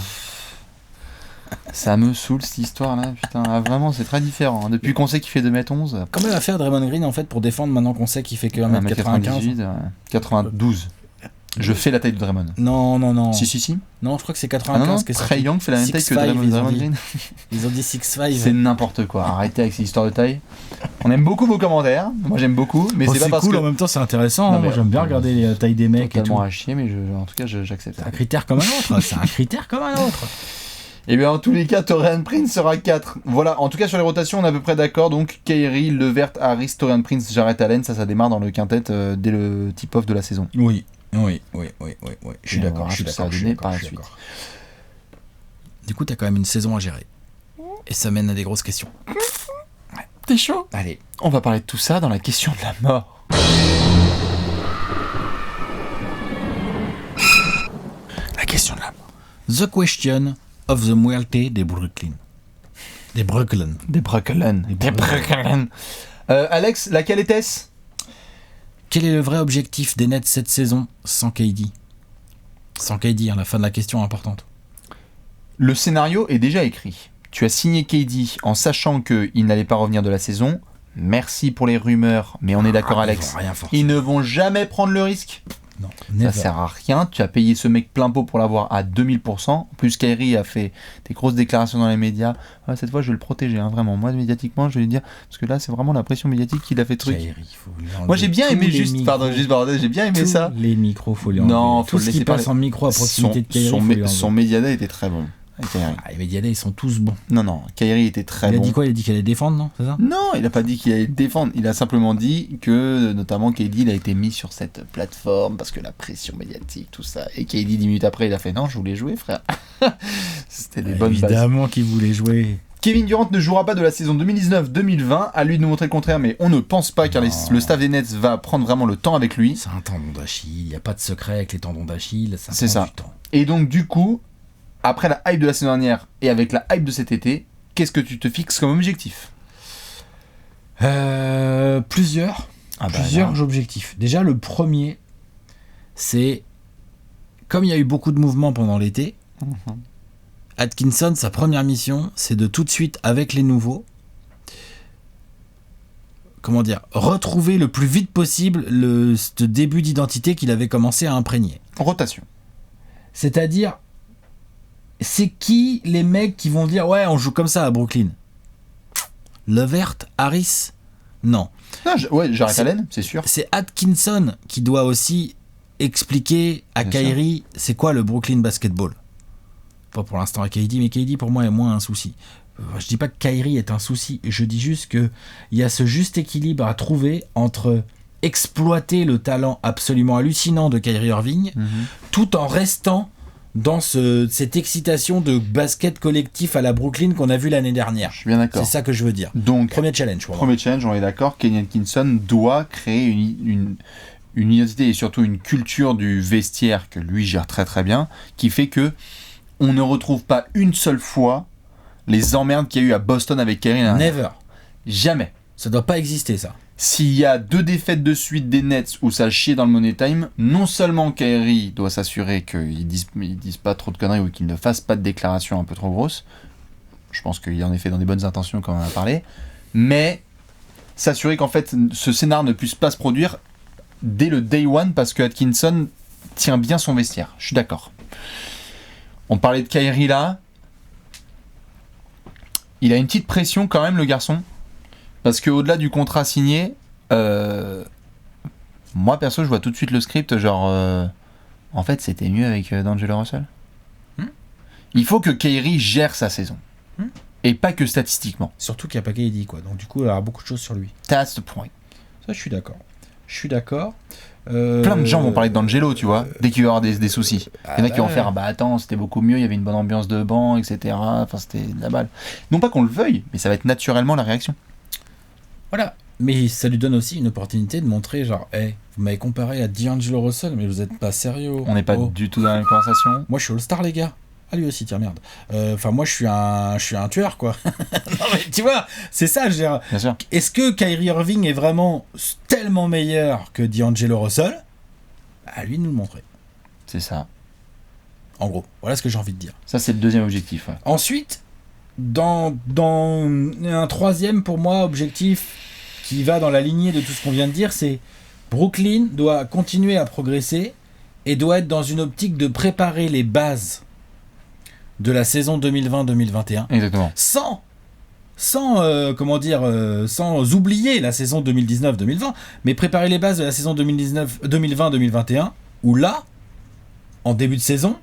ça me saoule cette histoire-là. Putain, ah, vraiment, c'est très différent. Hein. Depuis qu'on sait qu'il fait 2m11. Comment il va faire Draymond Green en fait pour défendre maintenant qu'on sait qu'il fait que 1m95 92. Je fais la taille de Draymond. Non. Si. Non, je crois que c'est Ah 95 non, qui est sorti. Trae Young fait la même taille que 6'5", Draymond ils ont dit. Green. Ils ont dit 6'5". C'est n'importe quoi. Arrêtez avec ces histoires de taille. On aime beaucoup vos commentaires. Moi, j'aime beaucoup. Mais c'est pas parce cool, que. en même temps, c'est intéressant. Non, Moi, mais- j'aime bien regarder les tailles des mecs et tout. Totalement à chier, mais en tout cas, j'accepte. C'est un critère comme un autre. Et bien, en tous les cas, Torian Prince sera 4. Voilà, en tout cas, sur les rotations, on est à peu près d'accord. Donc, Kyrie, LeVert, Harris, Torian Prince, Jarrett Allen, ça démarre dans le quintet dès le tip-off de la saison. Oui. Je suis Et on d'accord. verra Je suis ce que ça d'accord. va je suis donner d'accord, par la je suis suite. d'accord. Du coup, t'as quand même une saison à gérer. Et ça mène à des grosses questions. T'es chaud? Allez. On va parler de tout ça dans la question de la mort. La question de la mort. The question of the Muerte de Brooklyn. Des Brooklyn. Des Brooklyn. Alex, laquelle était-ce? Quel est le vrai objectif des Nets cette saison sans KD? Sans KD, la fin de la question est importante. Le scénario est déjà écrit. Tu as signé KD en sachant qu'il n'allait pas revenir de la saison. Merci pour les rumeurs, mais on est d'accord, Alex. Rien forcer. Ils ne vont jamais prendre le risque. Non, Ça never. sert à rien. Tu as payé ce mec plein pot pour l'avoir à 2000%. En plus, Kyrie a fait des grosses déclarations dans les médias. Ah, cette fois, je vais le protéger, hein, vraiment. Moi, médiatiquement, je vais lui dire. Parce que là, c'est vraiment la pression médiatique qui l'a fait truc. Kyrie, faut lui enlever Moi, j'ai bien tous aimé les juste. micros. Pardon, juste bordel, j'ai bien aimé Tous ça. Les micros, faut les enlever. Non, Tout faut le ce qui laisser passe parler. en micro à proximité de Kyrie, son, faut lui enlever. son médiana était très bon. avec Kyrie. Ah, les médias, ils sont tous bons. Non, Kyrie était très Il a bon. dit quoi? Il a dit qu'il allait défendre, non? C'est ça? Non, il a pas dit qu'il allait défendre. Il a simplement dit que, notamment, KD, il a été mis sur cette plateforme parce que la pression médiatique, tout ça. Et KD, 10 minutes après, il a fait non, je voulais jouer, frère. C'était des bonnes bases. Évidemment qu'il voulait jouer. Kevin Durant ne jouera pas de la saison 2019-2020. À lui de nous montrer le contraire, mais on ne pense pas car le staff des Nets va prendre vraiment le temps avec lui. C'est un tendon d'Achille, il n'y a pas de secret avec les tendons d'Achille, ça C'est prend ça. du temps. Et donc du coup, après la hype de la saison dernière et avec la hype de cet été, qu'est-ce que tu te fixes comme objectif ? Plusieurs objectifs. Déjà, le premier, c'est, comme il y a eu beaucoup de mouvements pendant l'été, Atkinson, sa première mission, c'est de tout de suite, avec les nouveaux, retrouver le plus vite possible ce début d'identité qu'il avait commencé à imprégner. Rotation. C'est-à-dire, c'est qui les mecs qui vont dire « Ouais, on joue comme ça à Brooklyn ». Levert, Harris, non. Jarrett Allen, c'est sûr. C'est Atkinson qui doit aussi expliquer à Bien Kyrie c'est quoi le Brooklyn Basketball. Pas pour l'instant à KD, mais KD pour moi est moins un souci. Je dis pas que Kyrie est un souci, je dis juste que il y a ce juste équilibre à trouver entre exploiter le talent absolument hallucinant de Kyrie Irving, tout en restant dans cette excitation de basket collectif à la Brooklyn qu'on a vu l'année dernière. Je suis bien d'accord. C'est ça que je veux dire. Donc, premier challenge. Premier challenge, on est d'accord. Kenny Atkinson doit créer une identité et surtout une culture du vestiaire que lui gère très très bien, qui fait que on ne retrouve pas une seule fois les emmerdes qu'il y a eu à Boston avec Kyrie. Never. Jamais. Ça doit pas exister, ça. S'il y a 2 défaites de suite des Nets où ça a chié dans le Money Time, non seulement Kyrie doit s'assurer qu'ils disent pas trop de conneries ou qu'ils ne fassent pas de déclarations un peu trop grosses. Je pense qu'il est en effet dans des bonnes intentions comme on en a parlé. Mais s'assurer qu'en fait ce scénar ne puisse pas se produire dès le day one parce que Atkinson tient bien son vestiaire. Je suis d'accord. On parlait de Kyrie là. Il a une petite pression quand même, le garçon. Parce qu'au-delà du contrat signé, moi perso, je vois tout de suite le script, genre, en fait, c'était mieux avec D'Angelo Russell. Il faut que Kyrie gère sa saison. Et pas que statistiquement. Surtout qu'il n'y a pas KD, quoi. Donc du coup, il y aura beaucoup de choses sur lui. That's the point. Ça, je suis d'accord. Plein de gens vont parler d'Angelo, tu vois, dès qu'il va y avoir des soucis. Il y en a qui vont faire, bah attends, c'était beaucoup mieux, il y avait une bonne ambiance de banc, etc. Enfin, c'était de la balle. Non pas qu'on le veuille, mais ça va être naturellement la réaction. Voilà. Mais ça lui donne aussi une opportunité de montrer, genre, hey, vous m'avez comparé à D'Angelo Russell, mais vous êtes pas sérieux. On n'est pas du tout dans la même conversation. Moi, je suis All-Star, les gars. Ah, lui aussi, tiens, merde. Enfin, moi, je suis un tueur, quoi. Non, mais tu vois, c'est ça, je veux dire. Bien sûr. Est-ce que Kyrie Irving est vraiment tellement meilleur que D'Angelo Russell ? À lui de nous le montrer. C'est ça. En gros, voilà ce que j'ai envie de dire. Ça, c'est le deuxième objectif. Ouais. Ensuite, dans un troisième, pour moi, objectif qui va dans la lignée de tout ce qu'on vient de dire, c'est Brooklyn doit continuer à progresser et doit être dans une optique de préparer les bases de la saison 2020-2021. Exactement. Sans oublier la saison 2019-2020, mais préparer les bases de la saison 2020-2021, où là, en début de saison,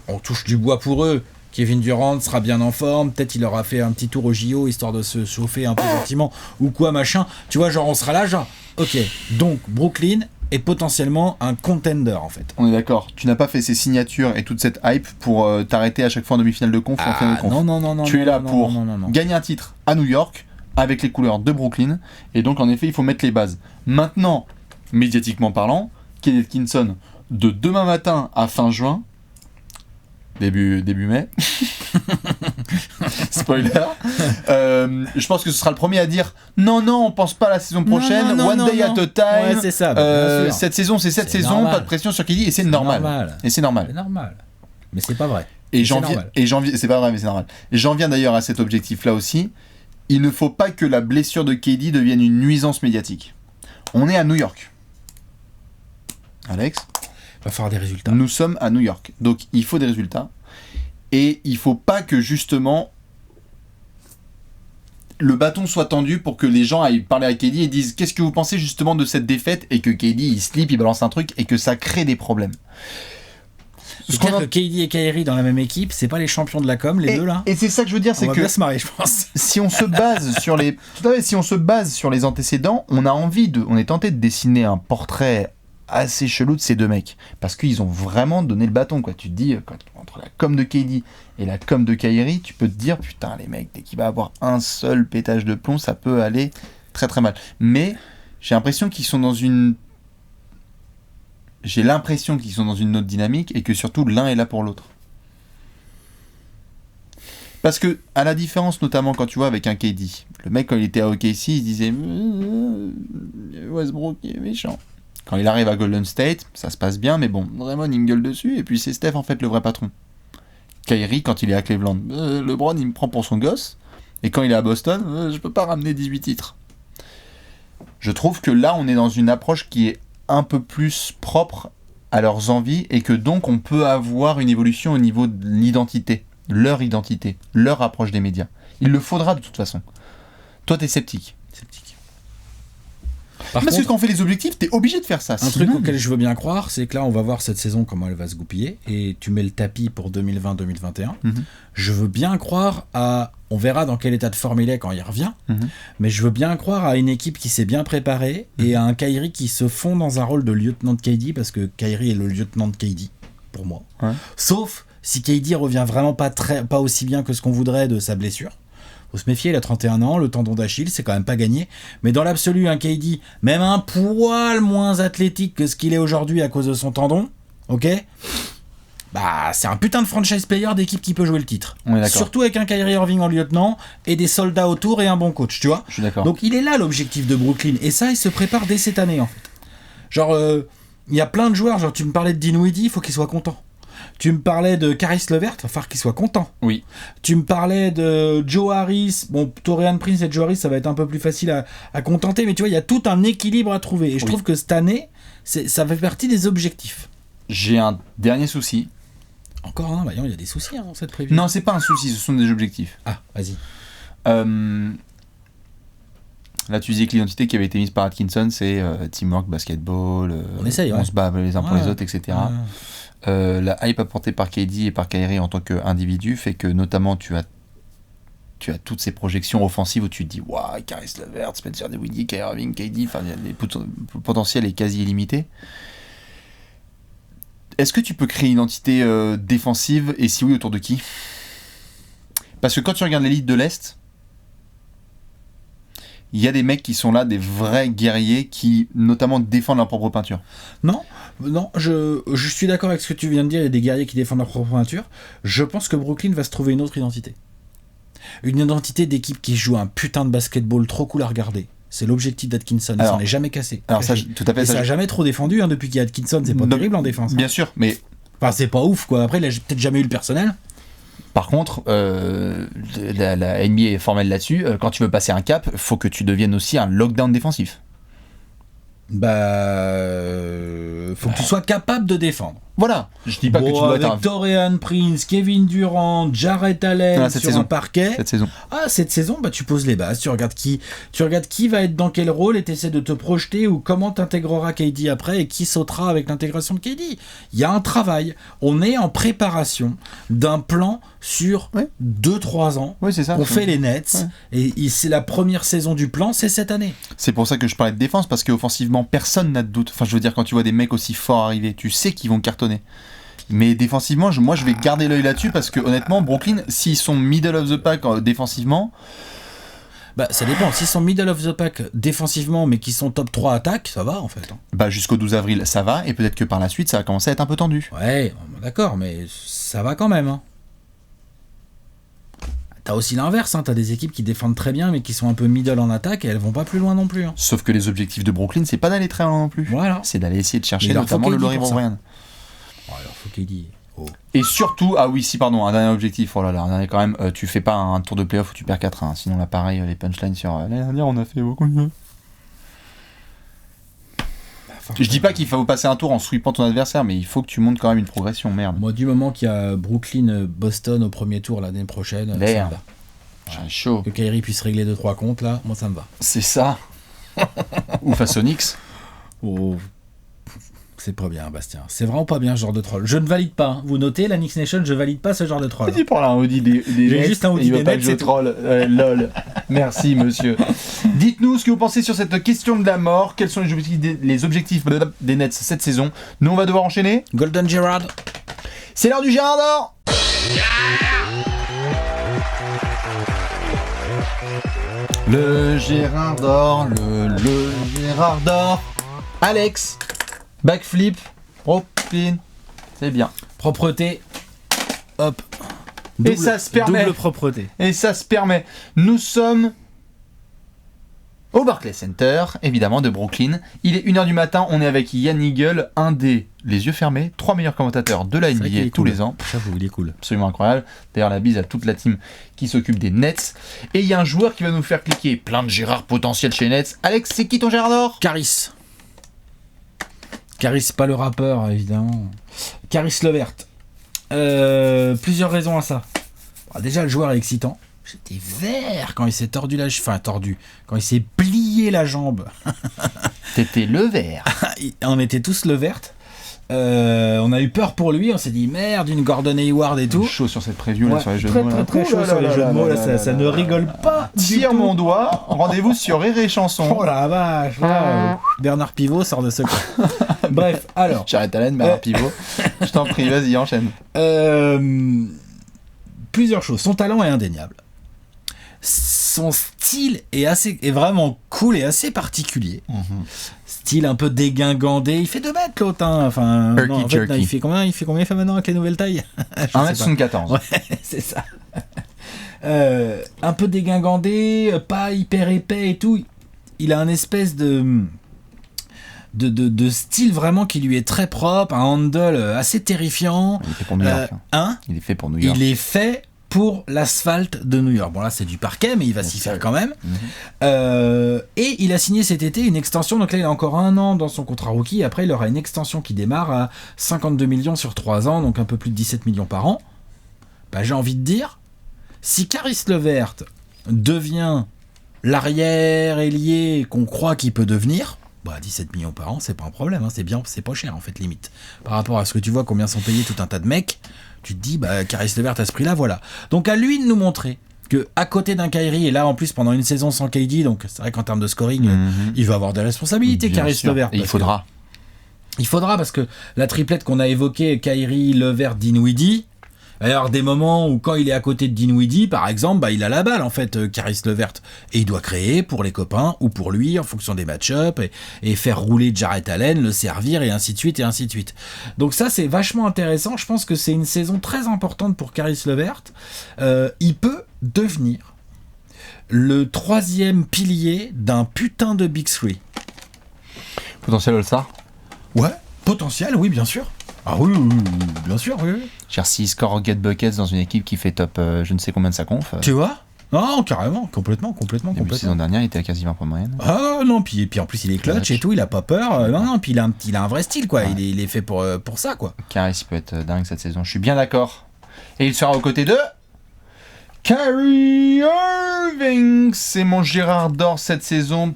on touche du bois pour eux, Kevin Durant sera bien en forme, peut-être il aura fait un petit tour au JO, histoire de se chauffer un peu gentiment, ou quoi, machin, tu vois, genre on sera là, genre, ok, donc Brooklyn est potentiellement un contender en fait. On est d'accord. Tu n'as pas fait ces signatures et toute cette hype pour t'arrêter à chaque fois en demi-finale de conf ou en finale de conf. Non. Tu es là pour gagner un titre à New York avec les couleurs de Brooklyn. Et donc en effet, il faut mettre les bases. Maintenant, médiatiquement parlant, Kenny Atkinson, de demain matin à fin juin, début mai, spoiler, je pense que ce sera le premier à dire non, on pense pas à la saison prochaine, non, one day at a time. Ouais, c'est ça, bien sûr. Cette saison, c'est cette saison, normal. pas de pression sur Kelly, et c'est normal. Et c'est normal. C'est normal. Mais c'est pas vrai. Et c'est pas vrai, mais c'est normal. Et j'en viens d'ailleurs à cet objectif-là aussi. Il ne faut pas que la blessure de KD devienne une nuisance médiatique. On est à New York. Alex ? Va falloir des résultats. Nous sommes à New York. Donc il faut des résultats. Et il faut pas que justement le bâton soit tendu pour que les gens aillent parler à KD et disent qu'est-ce que vous pensez justement de cette défaite, et que KD il slip, il balance un truc et que ça crée des problèmes. C'est clair que KD et Kyrie dans la même équipe, c'est pas les champions de la com, les deux là. Et c'est ça que je veux dire, c'est on va que bien se marrer, je pense. Si on se base sur les antécédents, on est tenté de dessiner un portrait assez chelou de ces deux mecs. Parce qu'ils ont vraiment donné le bâton, quoi. Tu te dis, entre la com de KD et la com de Kyrie, tu peux te dire, putain, les mecs, dès qu'il va avoir un seul pétage de plomb, ça peut aller très très mal. Mais j'ai l'impression qu'ils sont dans une autre dynamique et que surtout l'un est là pour l'autre. Parce que, à la différence, notamment quand tu vois avec un KD, le mec, quand il était à OKC, il se disait Westbrook il est méchant. Quand il arrive à Golden State, ça se passe bien, mais bon, Draymond il me gueule dessus, et puis c'est Steph en fait le vrai patron. Kyrie, quand il est à Cleveland, LeBron il me prend pour son gosse, et quand il est à Boston, je peux pas ramener 18 titres. Je trouve que là, on est dans une approche qui est un peu plus propre à leurs envies, et que donc on peut avoir une évolution au niveau de l'identité. Leur identité, leur approche des médias. Il le faudra de toute façon. Toi, t'es sceptique. Parce que quand on fait les objectifs, t'es obligé de faire ça. Un truc auquel je veux bien croire, c'est que là, on va voir cette saison comment elle va se goupiller, et tu mets le tapis pour 2020-2021. Je veux bien croire à... On verra dans quel état de forme il est quand il revient, mais je veux bien croire à une équipe qui s'est bien préparée, et à un Kyrie qui se fond dans un rôle de lieutenant de KD, parce que Kyrie est le lieutenant de KD, pour moi. Ouais. Sauf... Si KD revient vraiment pas aussi bien que ce qu'on voudrait de sa blessure, faut se méfier, il a 31 ans, le tendon d'Achille, c'est quand même pas gagné. Mais dans l'absolu, un KD, même un poil moins athlétique que ce qu'il est aujourd'hui à cause de son tendon, ok ? Bah, c'est un putain de franchise player d'équipe qui peut jouer le titre. Surtout avec un Kyrie Irving en lieutenant et des soldats autour et un bon coach, tu vois ? Je suis d'accord. Donc il est là l'objectif de Brooklyn. Et ça, il se prépare dès cette année, en fait. Genre, il y a plein de joueurs, genre tu me parlais de Dinwiddie, il faut qu'il soit content. Tu me parlais de Caris Levert, il va falloir qu'il soit content. Oui. Tu me parlais de Joe Harris. Bon, Taurean Prince et Joe Harris, ça va être un peu plus facile à contenter, mais tu vois, il y a tout un équilibre à trouver. Et je trouve que cette année, ça fait partie des objectifs. J'ai un dernier souci. Encore un, il y a des soucis dans cette prévue. Non, c'est pas un souci, ce sont des objectifs. Ah, vas-y. Là, tu disais que l'identité qui avait été mise par Atkinson, c'est teamwork, basketball, on se bat les uns pour les autres, etc. La hype apportée par KD et par Kyrie en tant qu'individu fait que notamment tu as toutes ces projections offensives où tu te dis waouh, Caris LeVert, Spencer Dinwiddie, Kyrie Irving, KD, enfin le potentiel est quasi illimité. Est-ce que tu peux créer une identité défensive, et si oui, autour de qui ? Parce que quand tu regardes l'élite de l'Est, il y a des mecs qui sont là, des vrais guerriers qui notamment défendent leur propre peinture. Non, je suis d'accord avec ce que tu viens de dire, il y a des guerriers qui défendent leur propre peinture. Je pense que Brooklyn va se trouver une autre identité. Une identité d'équipe qui joue un putain de basketball trop cool à regarder. C'est l'objectif d'Atkinson, il s'en est jamais cassé. Alors ça, tout à fait. Ça a jamais trop défendu, depuis qu'il y a Atkinson, c'est pas terrible en défense. Bien sûr, mais... Enfin, c'est pas ouf, quoi. Après, il a peut-être jamais eu le personnel. Par contre, la NBA est formelle là-dessus. Quand tu veux passer un cap, faut que tu deviennes aussi un lockdown défensif. Faut que tu sois capable de défendre. Voilà. Je dis pas que tu dois être avec Taurean Prince, Kevin Durant, Jarrett Allen sur un parquet. Cette saison, tu poses les bases. Tu regardes qui va être dans quel rôle et tu essaies de te projeter, ou comment t'intégreras KD après et qui sautera avec l'intégration de KD. Il y a un travail. On est en préparation d'un plan sur 2-3 ans. Oui, c'est ça. On fait les Nets et c'est la première saison du plan, c'est cette année. C'est pour ça que je parlais de défense, parce qu'offensivement, personne n'a de doute. Enfin, je veux dire, quand tu vois des mecs aussi forts arriver, tu sais qu'ils vont cartonner. Mais défensivement, moi je vais garder l'œil là-dessus, parce que honnêtement, Brooklyn, s'ils sont middle of the pack défensivement... ça dépend. S'ils sont middle of the pack défensivement, mais qu'ils sont top 3 attaques, ça va en fait. Jusqu'au 12 avril, ça va, et peut-être que par la suite, ça va commencer à être un peu tendu. Ouais, d'accord, mais ça va quand même. T'as aussi l'inverse, t'as des équipes qui défendent très bien, mais qui sont un peu middle en attaque, et elles vont pas plus loin non plus. Sauf que les objectifs de Brooklyn, c'est pas d'aller très loin non plus. Voilà. C'est d'aller essayer de chercher notamment le Laurie Brian. Alors faut qu'il dise. Et surtout, un dernier objectif, un dernier quand même, tu fais pas un tour de playoff où tu perds 4-1, sinon là pareil, les punchlines sur l'année dernière on a fait beaucoup mieux. Je dis pas qu'il faut passer un tour en sweepant ton adversaire, mais il faut que tu montes quand même une progression, merde. Moi, du moment qu'il y a Brooklyn-Boston au premier tour l'année prochaine, ça me va. J'ai chaud. Que Kyrie puisse régler 2-3 comptes, là, moi ça me va. C'est ça. Ou face aux Knicks. C'est pas bien, Bastien. C'est vraiment pas bien ce genre de troll. Je ne valide pas. Hein. Vous notez, la Knicks Nation, je valide pas ce genre de troll. Tu prends là un Audi des J'ai Nets, juste un Audi et il veut des pas Nets, le jeu c'est tout. troll. Lol. Merci, monsieur. Dites-nous ce que vous pensez sur cette question de la mort. Quels sont les objectifs des Nets cette saison? Nous, on va devoir enchaîner. Golden Gerrard. C'est l'heure du Gérard d'or. Le Gérard d'or, le Gérard d'or. Alex, backflip, Brooklyn, c'est bien. Propreté. Hop. Et ça se permet. Double propreté. Et ça se permet. Nous sommes au Barclays Center, évidemment, de Brooklyn. Il est 1h du matin, on est avec Yann Eagle, un des, les yeux fermés, 3 meilleurs commentateurs de la NBA tous les ans. J'avoue, il est cool. Absolument incroyable. D'ailleurs, la bise à toute la team qui s'occupe des Nets. Et il y a un joueur qui va nous faire cliquer. Plein de Gérard potentiels chez Nets. Alex, c'est qui ton Gérard d'or? Caris. Caris, pas le rappeur, évidemment. Caris Levert. Plusieurs raisons à ça. Bon, déjà, le joueur est excitant. J'étais vert quand il s'est tordu la jambe. Enfin, tordu. Quand il s'est plié la jambe. T'étais le vert. On était tous le vert. On a eu peur pour lui. On s'est dit merde, une Gordon Hayward et tout. Chaud sur cette preview là, Ouais, sur les jeux de mots. très chaud sur les jeux de mots. Là, ça ne rigole pas. Tire mon doigt. Rendez-vous sur Rire et Chanson. Oh la vache. Bernard Pivot sort de ce coin. Bref, alors. J'arrête à l'aide, Bernard Pivot. Je t'en prie, vas-y, enchaîne. Plusieurs choses. Son talent est indéniable. Son style est vraiment cool et assez particulier. Style un peu dégingandé. Il fait 2 mètres l'autre. Hein. Enfin, Turkey, non, en fait, jerky. non, il fait combien il fait maintenant avec les nouvelles tailles? 1m74. Ouais, c'est ça. Un peu dégingandé, pas hyper épais et tout. Il a un espèce de style vraiment qui lui est très propre, un handle assez terrifiant. Il est fait pour New York. Il est fait pour New York. Il est fait pour l'asphalte de New York. Bon là c'est du parquet mais il va s'y faire quand même. Et il a signé cet été une extension, donc là il a encore 1 an dans son contrat rookie, après il aura une extension qui démarre à 52 millions sur 3 ans, donc un peu plus de 17 millions par an. Bah, j'ai envie de dire, si Caris Levert devient l'arrière ailier qu'on croit qu'il peut devenir, bah 17 millions par an, c'est pas un problème, hein, c'est bien, c'est pas cher en fait limite. Par rapport à ce que tu vois combien sont payés tout un tas de mecs, tu te dis bah Caris Levert à ce prix-là, voilà. Donc à lui de nous montrer que à côté d'un Kyrie, et là en plus pendant une saison sans KD, donc c'est vrai qu'en termes de scoring, il va avoir des responsabilités, Caris Levert. Et il faudra. Il faudra parce que la triplette qu'on a évoquée, Kyrie, Levert, Dinwiddie, alors des moments où quand il est à côté de Dinwiddie, par exemple, bah, il a la balle en fait, Caris Levert, et il doit créer pour les copains ou pour lui en fonction des match-ups et faire rouler Jarrett Allen, le servir et ainsi de suite et ainsi de suite. Donc ça c'est vachement intéressant. Je pense que c'est une saison très importante pour Caris Levert. Il peut devenir le 3e pilier d'un putain de Big Three. Potentiel All-Star. Ouais, potentiel, oui bien sûr. Ah oui, bien sûr, oui. S'il score get buckets dans une équipe qui fait top je ne sais combien de sa conf. Tu vois? Non, carrément, complètement. La saison dernière, il était à quasiment pas moyenne. Ah non, puis en plus il est clutch et tout, il a pas peur. Non, puis il a un vrai style, quoi. Ouais. Il est fait pour ça, quoi. Caris, il peut être dingue cette saison, je suis bien d'accord. Et il sera aux côtés de Kyrie Irving. C'est mon Gérard d'or cette saison.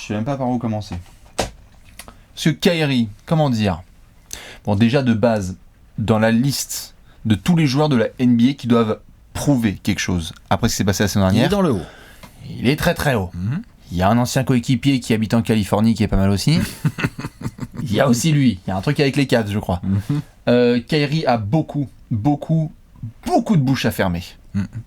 Je sais même pas par où commencer. Parce que Kyrie, comment dire? Bon, déjà de base, dans la liste de tous les joueurs de la NBA qui doivent prouver quelque chose après ce qui s'est passé la saison dernière. Il est dans le haut. Il est très très haut. Il y a un ancien coéquipier qui habite en Californie qui est pas mal aussi. Il y a aussi lui. Il y a un truc avec les Cavs, je crois. Kyrie a beaucoup de bouches à fermer.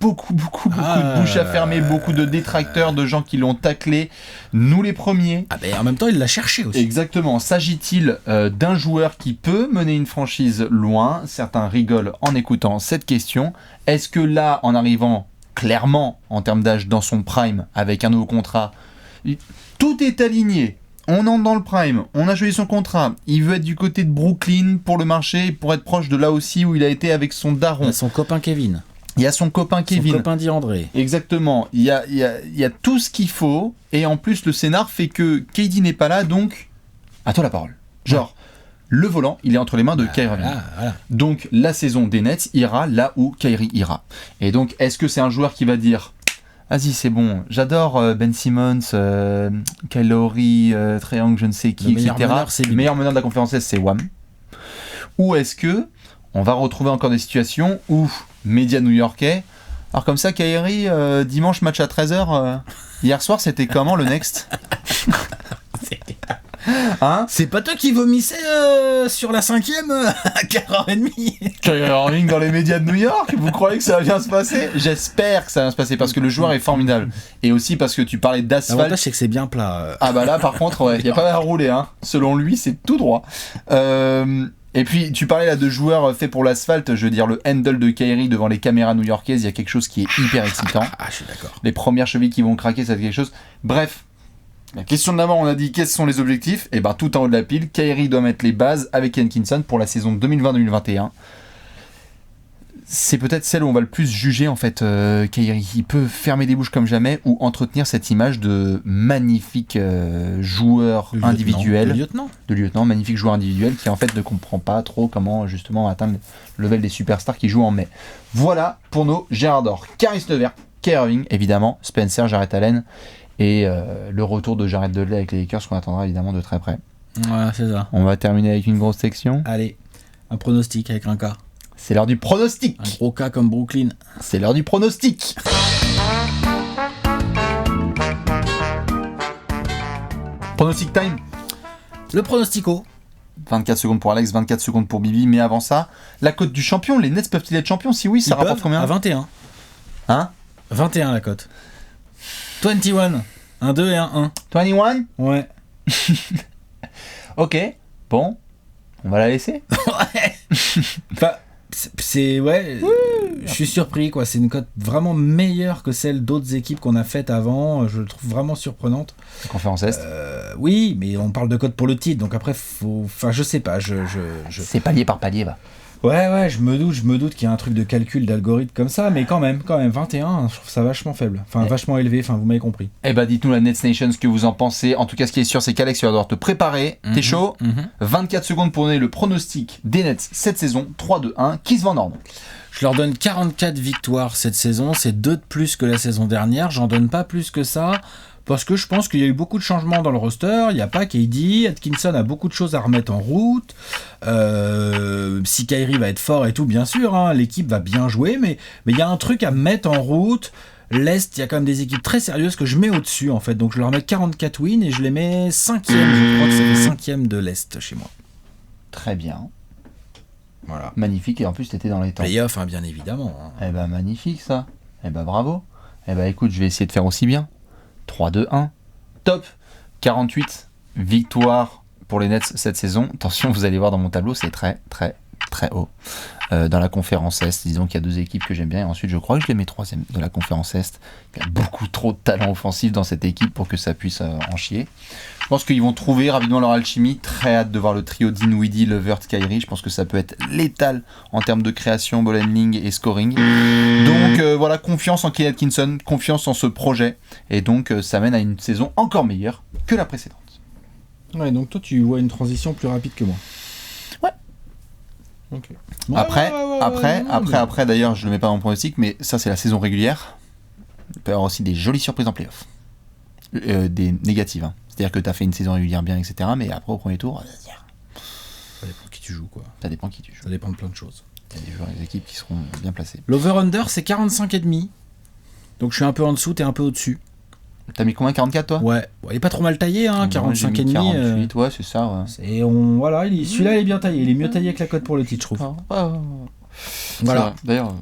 Beaucoup de bouches à fermer, beaucoup de détracteurs, de gens qui l'ont taclé, nous les premiers. Ah ben en même temps il l'a cherché aussi. Exactement, s'agit-il d'un joueur qui peut mener une franchise loin? Certains rigolent en écoutant cette question. Est-ce que là, en arrivant clairement en termes d'âge dans son prime, avec un nouveau contrat, tout est aligné? On entre dans le prime, on a choisi son contrat, il veut être du côté de Brooklyn pour le marché, pour être proche de là aussi où il a été avec son daron. Et son copain Kevin. Il y a son copain Kevin. Son copain d'André. Exactement. Il y a tout ce qu'il faut. Et en plus, le scénar fait que KD n'est pas là, donc à toi la parole. Genre, le volant, il est entre les mains de Kyrie Irving. Voilà. Donc, la saison des Nets ira là où Kyrie ira. Et donc, est-ce que c'est un joueur qui va dire Vas-y, c'est bon. J'adore Ben Simmons, Kyle Lowry, Trae Young, je ne sais qui, Le etc. meilleur meneur, c'est Le lui. meilleur meneur de la conférence Est, c'est Wham. Ou est-ce que on va retrouver encore des situations où médias new-yorkais, alors comme ça, Kyrie, dimanche match à 13h, hier soir, c'était comment le next? Hein? C'est pas toi qui vomissais sur la 5ème à 4h30. Kyrie Irving dans les médias de New York, vous croyez que ça va bien se passer? J'espère que ça va bien se passer parce que le joueur est formidable. Et aussi parce que tu parlais d'asphalte. L'avantage, c'est que c'est bien plat. Ah bah là par contre ouais, il n'y a pas à rouler hein. Selon lui c'est tout droit. Et puis tu parlais là de joueurs faits pour l'asphalte, je veux dire le handle de Kyrie devant les caméras new-yorkaises, il y a quelque chose qui est hyper excitant. Ah, je suis d'accord. Les premières chevilles qui vont craquer, ça fait quelque chose. Bref, la question de l'avant, on a dit quels sont les objectifs. Et ben tout en haut de la pile, Kyrie doit mettre les bases avec Atkinson pour la saison 2020-2021. C'est peut-être celle où on va le plus juger en fait. Kyrie, il peut fermer des bouches comme jamais ou entretenir cette image de magnifique joueur individuel, de lieutenant, magnifique joueur individuel qui en fait ne comprend pas trop comment justement atteindre le level des superstars qui jouent en mai. Voilà pour nos Gérard d'or. Caris Levert, Kyrie Irving évidemment, Spencer, Jarrett Allen et le retour de Jared Dudley avec les Lakers qu'on attendra évidemment de très près. Voilà, c'est ça. On va terminer avec une grosse section. Allez, un pronostic avec un cas. C'est l'heure du pronostic. Un gros cas comme Brooklyn. C'est l'heure du pronostic. Pronostic time. Le pronostico. 24 secondes pour Alex, 24 secondes pour Bibi. Mais avant ça, la cote du champion. Les Nets peuvent-ils être champions? Si oui, ça rapporte combien? À 21. Hein? 21 la cote. 21. Un 2 et un 1. 21? Ouais. Ok. Bon. On va la laisser. Ouais. Enfin, c'est ouais. Je suis surpris quoi. C'est une cote vraiment meilleure que celle d'autres équipes qu'on a faites avant. Je le trouve vraiment surprenante. La conférence Est. Oui, mais on parle de cote pour le titre. Donc après, enfin, je sais pas. C'est palier par palier, va. Ouais, je me doute qu'il y a un truc de calcul d'algorithme comme ça, mais quand même, 21, je trouve ça vachement faible. Enfin, vachement élevé, enfin, vous m'avez compris. Eh ben, dites-nous la Nets Nation ce que vous en pensez. En tout cas, ce qui est sûr, c'est qu'Alex, tu vas devoir te préparer. T'es chaud? 24 secondes pour donner le pronostic des Nets cette saison. 3-2-1. Qui se va en ordre? Je leur donne 44 victoires cette saison. C'est 2 de plus que la saison dernière. J'en donne pas plus que ça. Parce que je pense qu'il y a eu beaucoup de changements dans le roster. Il n'y a pas KD. Atkinson a beaucoup de choses à remettre en route. Si Kyrie va être fort et tout, bien sûr, hein, l'équipe va bien jouer. Mais il y a un truc à mettre en route. L'Est, il y a quand même des équipes très sérieuses que je mets au-dessus, en fait. Donc je leur mets 44 wins et je les mets 5e. Je crois que ça fait 5e de l'Est chez moi. Très bien. Voilà. Magnifique. Et en plus, t'étais dans les temps. Playoff, hein, bien évidemment. Hein. Eh ben, magnifique, ça. Eh ben, bravo. Eh ben, écoute, je vais essayer de faire aussi bien. 3-2-1. Top. 48 victoires pour les Nets cette saison. Attention, vous allez voir dans mon tableau, c'est très, très, très haut. Dans la conférence Est, disons qu'il y a 2 équipes que j'aime bien. Et ensuite, je crois que je les mets 3e de la conférence Est. Il y a beaucoup trop de talent offensif dans cette équipe pour que ça puisse en chier. Je pense qu'ils vont trouver rapidement leur alchimie. Très hâte de voir le trio Dinwiddie, Levert, Kyrie. Je pense que ça peut être létal en termes de création, ball handling et scoring. Donc voilà, confiance en Kenny Atkinson, confiance en ce projet. Et donc ça mène à une saison encore meilleure que la précédente. Ouais, donc toi tu vois une transition plus rapide que moi. Ouais. Ok. Après, d'ailleurs, je le mets pas dans mon pronostic, mais ça c'est la saison régulière. Il peut y avoir aussi des jolies surprises en playoff. Des négatives, hein. C'est-à-dire que tu as fait une saison régulière bien, etc. Mais après, au premier tour, Ça dépend qui tu joues, quoi. ça dépend qui tu joues. Ça dépend de plein de choses. Il y a des joueurs et des équipes qui seront bien placés. L'over-under, c'est 45,5. Donc je suis un peu en dessous, t'es un peu au-dessus. T'as mis combien, 44 toi? Ouais, il est pas trop mal taillé, hein, 45,5. 48, ouais, c'est ça. Ouais. Voilà, celui-là, il est bien taillé. Il est mieux taillé que la cote pour le titre, je trouve. Voilà. D'ailleurs,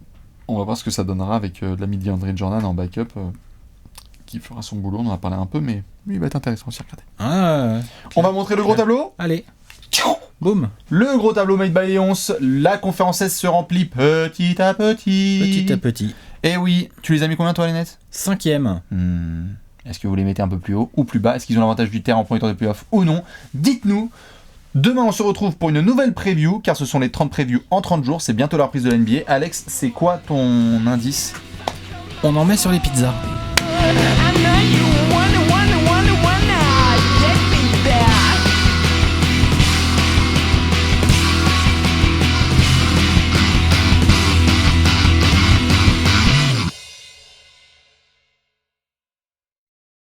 on va voir ce que ça donnera avec l'ami d'Andre Jordan en backup qui fera son boulot. On en a parlé un peu, mais lui, il va être intéressant aussi à regarder. Ah, on va montrer le gros tableau. Allez. Boum. Le gros tableau made by Léons. La conférence S se remplit petit à petit. Petit à petit. Et oui, tu les as mis combien toi les Nets? 5e. Est-ce que vous les mettez un peu plus haut ou plus bas? Est-ce qu'ils ont l'avantage du terrain en premier tour de playoff ou non? Dites-nous. Demain, on se retrouve pour une nouvelle preview, car ce sont les 30 previews en 30 jours. C'est bientôt la reprise de la NBA. Alex, c'est quoi ton indice? On en met sur les pizzas.